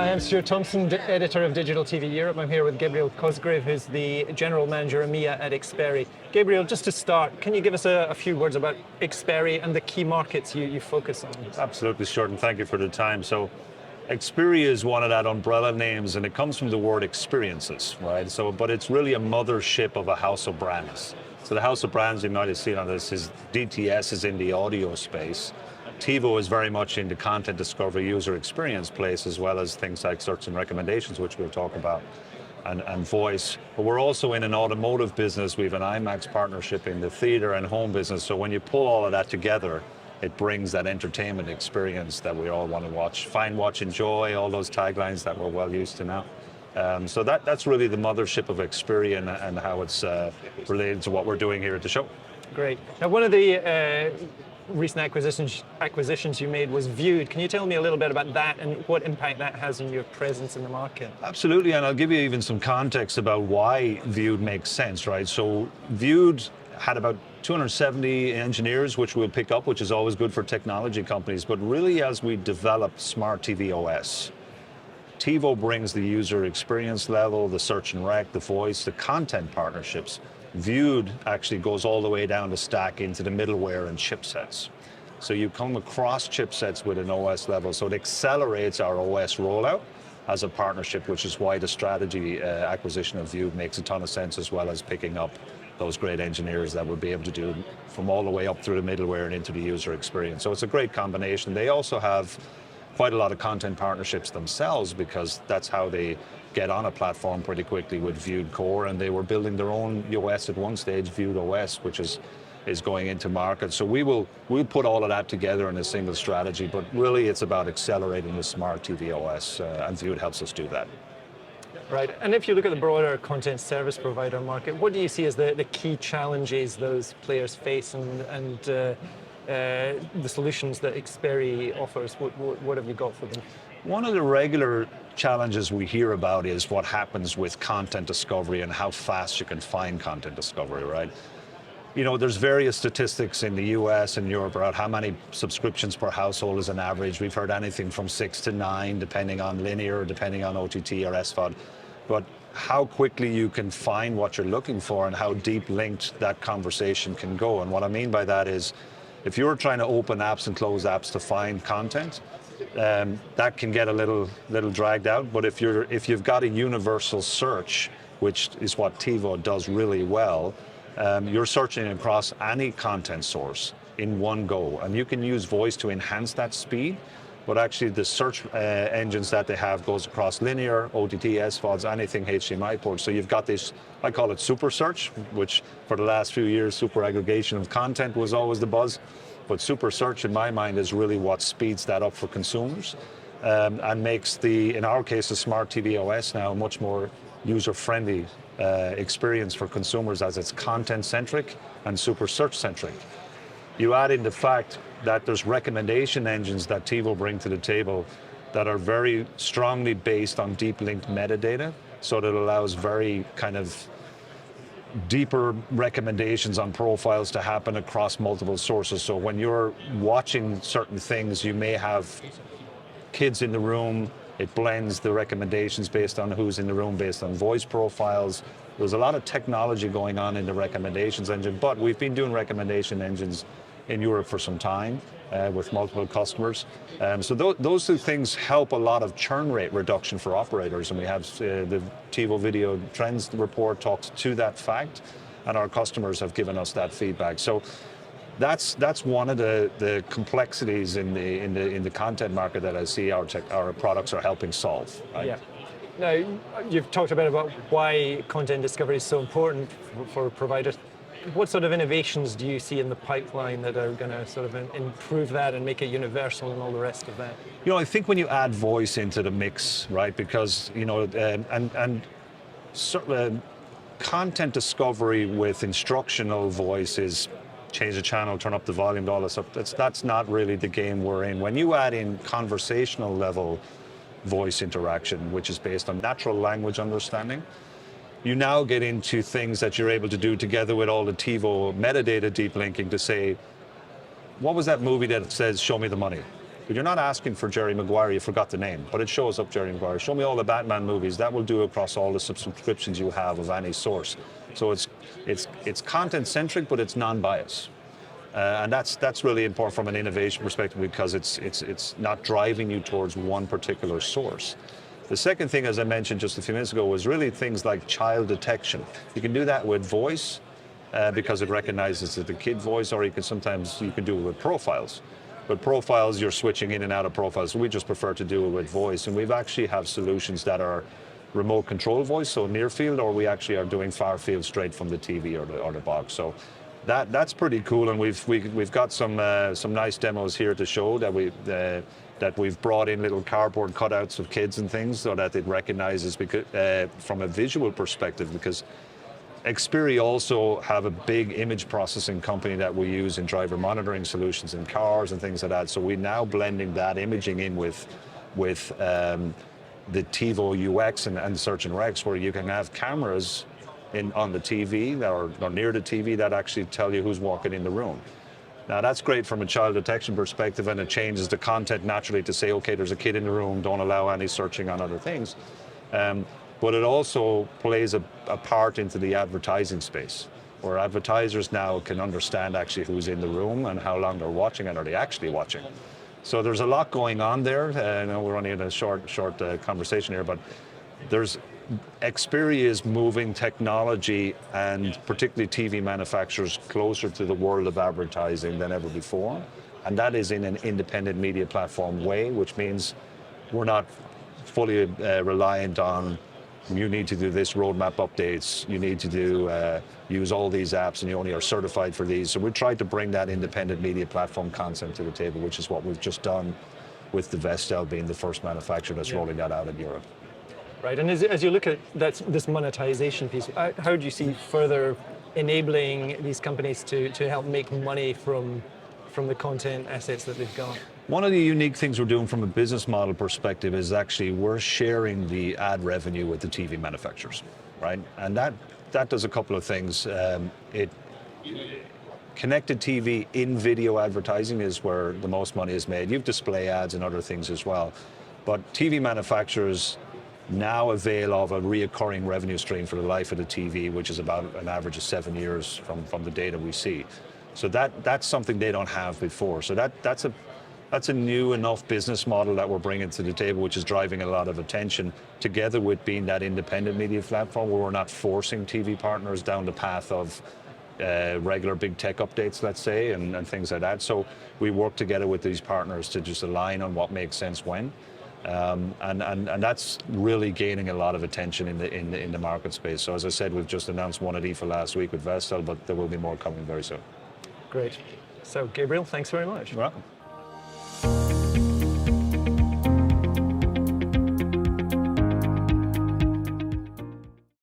Hi, I'm Stuart Thompson, editor of Digital TV Europe. I'm here with Gabriel Cosgrave, who's the General Manager EMEA at Xperi. Gabriel, just to start, can you give us a few words about Xperi and the key markets you focus on? Absolutely, Stuart, and thank you for the time. So, Xperi is one of that umbrella names, and it comes from the word experiences, right? So, but it's really a mothership of a house of brands. So the house of brands you might have seen on this is DTS is in the audio space. TiVo is very much in the content discovery user experience place, as well as things like search and recommendations, which we'll talk about, and voice. But we're also in an automotive business. We have an IMAX partnership in the theater and home business. So when you pull all of that together, it brings that entertainment experience that we all want to watch. Find, watch, enjoy, all those taglines that we're well used to now. So that's really the mothership of Xperi and how it's related to what we're doing here at the show. Great. Now, one of the recent acquisitions you made was Viewed. Can you tell me a little bit about that and what impact that has on your presence in the market? Absolutely, and I'll give you even some context about why Viewed makes sense, right? So Viewed had about 270 engineers, which we'll pick up, which is always good for technology companies, but really as we develop Smart TV OS, TiVo brings the user experience level, the search and rec, the voice, the content partnerships. Viewed actually goes all the way down the stack into the middleware and chipsets. So you come across chipsets with an OS level, so it accelerates our OS rollout as a partnership, which is why the strategy acquisition of Viewed makes a ton of sense, as well as picking up those great engineers that will be able to do from all the way up through the middleware and into the user experience. So it's a great combination. They also have quite a lot of content partnerships themselves, because that's how they get on a platform pretty quickly with Viewed Core, and they were building their own OS at one stage, Viewed OS, which is going into market. So we'll put all of that together in a single strategy, but really it's about accelerating the Smart TV OS, and Viewed helps us do that. Right, and if you look at the broader content service provider market, what do you see as the key challenges those players face, and the solutions that Xperi offers? What have you got for them? One of the regular challenges we hear about is what happens with content discovery and how fast you can find content discovery, right? You know, there's various statistics in the US and Europe about how many subscriptions per household is an average. We've heard anything from 6 to 9, depending on linear, depending on OTT or SVOD. But how quickly you can find what you're looking for and how deep linked that conversation can go. And what I mean by that is, if you're trying to open apps and close apps to find content, that can get a little dragged out. But if you've got a universal search, which is what TiVo does really well, you're searching across any content source in one go, and you can use voice to enhance that speed. But actually, the search engines that they have goes across linear, OTT, SVODs, anything HDMI ports. So you've got this, I call it super search, which for the last few years, super aggregation of content was always the buzz. But super search, in my mind, is really what speeds that up for consumers, and makes in our case, the Smart TV OS now a much more user-friendly experience for consumers, as it's content-centric and super search-centric. You add in the fact that there's recommendation engines that TiVo bring to the table that are very strongly based on deep linked metadata, so that it allows very kind of deeper recommendations on profiles to happen across multiple sources. So when you're watching certain things, you may have kids in the room. It blends the recommendations based on who's in the room, based on voice profiles. There's a lot of technology going on in the recommendations engine, but we've been doing recommendation engines in Europe for some time with multiple customers. So those two things help a lot of churn rate reduction for operators, and we have the TiVo Video Trends report talks to that fact, and our customers have given us that feedback. So that's one of the complexities in the content market that I see our products are helping solve. Right? Yeah. Now, you've talked a bit about why content discovery is so important for providers. What sort of innovations do you see in the pipeline that are going to sort of improve that and make it universal and all the rest of that? You know, I think when you add voice into the mix, right, because, you know, content discovery with instructional voice is change the channel, turn up the volume, all that stuff. That's not really the game we're in. When you add in conversational level voice interaction, which is based on natural language understanding, you now get into things that you're able to do together with all the TiVo metadata deep linking to say, what was that movie that says, show me the money? but you're not asking for Jerry Maguire, you forgot the name, but it shows up Jerry Maguire. Show me all the Batman movies, that will do across all the subscriptions you have of any source. So it's content-centric, but it's non-biased. And that's really important from an innovation perspective because it's not driving you towards one particular source. The second thing, as I mentioned just a few minutes ago, was really things like child detection. You can do that with voice because it recognizes the kid voice, or you can do it with profiles. But profiles, you're switching in and out of profiles. So we just prefer to do it with voice. And we've actually have solutions that are remote control voice, so near field, or we actually are doing far field straight from the TV or the box. So that's pretty cool, and we've got some nice demos here to show that we've brought in little cardboard cutouts of kids and things so that it recognizes from a visual perspective, because Xperi also have a big image processing company that we use in driver monitoring solutions in cars and things like that. So we're now blending that imaging in with the TiVo UX and Search and Recs, where you can have cameras on the TV or near the TV that actually tell you who's walking in the room. Now that's great from a child detection perspective, and it changes the content naturally to say, okay, there's a kid in the room, don't allow any searching on other things. But it also plays a part into the advertising space, where advertisers now can understand actually who's in the room and how long they're watching, and are they actually watching. So there's a lot going on there. I know we're only in a short conversation here, but Xperi is moving technology and particularly TV manufacturers closer to the world of advertising than ever before. And that is in an independent media platform way, which means we're not fully reliant on, you need to do this roadmap updates, you need to use all these apps, and you only are certified for these. So we tried to bring that independent media platform concept to the table, which is what we've just done with the Vestel being the first manufacturer that's rolling that out in Europe. Right, and as you look at this monetization piece, how do you see further enabling these companies to help make money from the content assets that they've got? One of the unique things we're doing from a business model perspective is actually we're sharing the ad revenue with the TV manufacturers, right? And that does a couple of things. Connected TV in video advertising is where the most money is made. You have display ads and other things as well. But TV manufacturers now avail of a reoccurring revenue stream for the life of the TV, which is about an average of 7 years from the data we see. So that's something they don't have before. So that's a new enough business model that we're bringing to the table, which is driving a lot of attention, together with being that independent media platform where we're not forcing TV partners down the path of regular big tech updates, let's say, and things like that. So we work together with these partners to just align on what makes sense when. And that's really gaining a lot of attention in the market space. So as I said, we've just announced one at IFA last week with Vestel, but there will be more coming very soon. Great. So Gabriel, thanks very much. You're welcome.